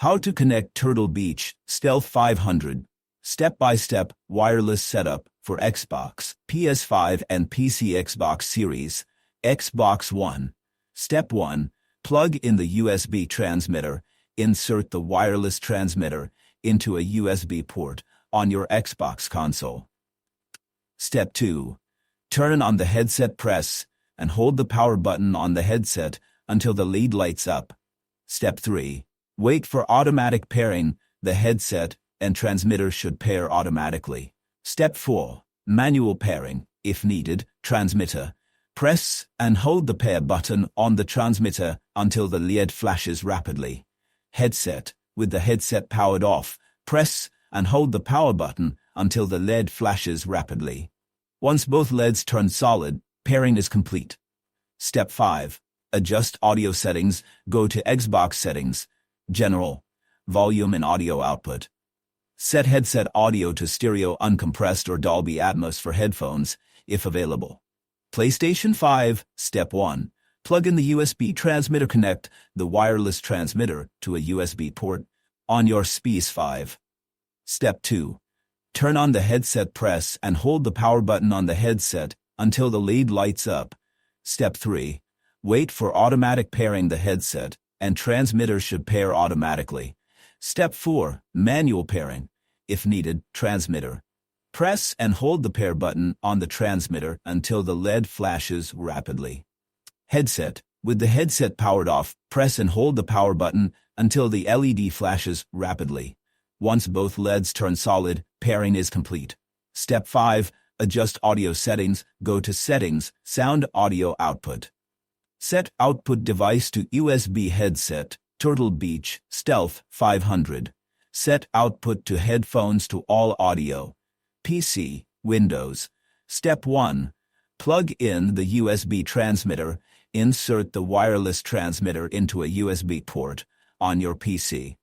How to connect Turtle Beach Stealth 500. Step-by-step wireless setup for Xbox, PS5 and PC Xbox Series. Xbox One. Step 1. Plug in the USB transmitter. Insert the wireless transmitter into a USB port on your Xbox console. Step 2. Turn on the headset, press and hold the power button on the headset until the LED lights up. Step 3. Wait for automatic pairing. The headset and transmitter should pair automatically. Step 4. Manual pairing, if needed. Transmitter. Press and hold the pair button on the transmitter until the LED flashes rapidly. Headset. With the headset powered off, press and hold the power button until the LED flashes rapidly. Once both LEDs turn solid, pairing is complete. Step 5. Adjust audio settings. Go to Xbox Settings. General. Volume and audio output. Set headset audio to stereo, uncompressed or Dolby Atmos for headphones, if available. PlayStation 5. Step 1. Plug in the USB transmitter. Connect the wireless transmitter to a USB port on your PS5. Step 2. Turn on the headset, press and hold the power button on the headset until the LED lights up. Step 3. Wait for automatic pairing. The headset and transmitter should pair automatically. Step 4. Manual pairing. If needed, transmitter. Press and hold the pair button on the transmitter until the LED flashes rapidly. Headset. With the headset powered off, press and hold the power button until the LED flashes rapidly. Once both LEDs turn solid, pairing is complete. Step 5. Adjust audio settings. Go to Settings, Sound Audio Output. Set output device to USB headset, Turtle Beach Stealth 500. Set output to headphones to all audio. PC, Windows. Step 1. Plug in the USB transmitter. Insert the wireless transmitter into a USB port on your PC.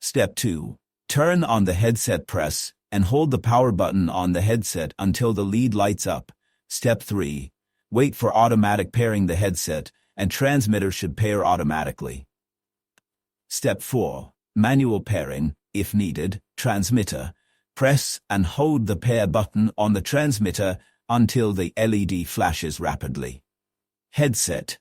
Step 2. Turn on the headset, press and hold the power button on the headset until the LED lights up. Step 3. Wait for automatic pairing. The headset and transmitter should pair automatically. Step 4. Manual pairing, if needed. Transmitter. Press and hold the pair button on the transmitter until the LED flashes rapidly. Headset.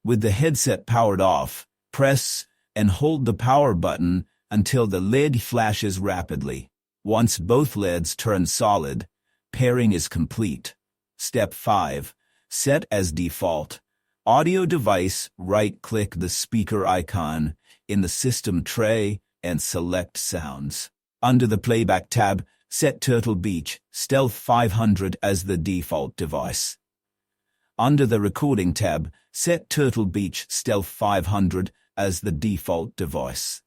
With the headset powered off, press and hold the power button until the LED flashes rapidly. Once both LEDs turn solid, pairing is complete. Step 5. Set as default. Audio device. Right-click the speaker icon in the system tray and select Sounds. Under the Playback tab, set Turtle Beach Stealth 500 as the default device. Under the Recording tab, set Turtle Beach Stealth 500 as the default device.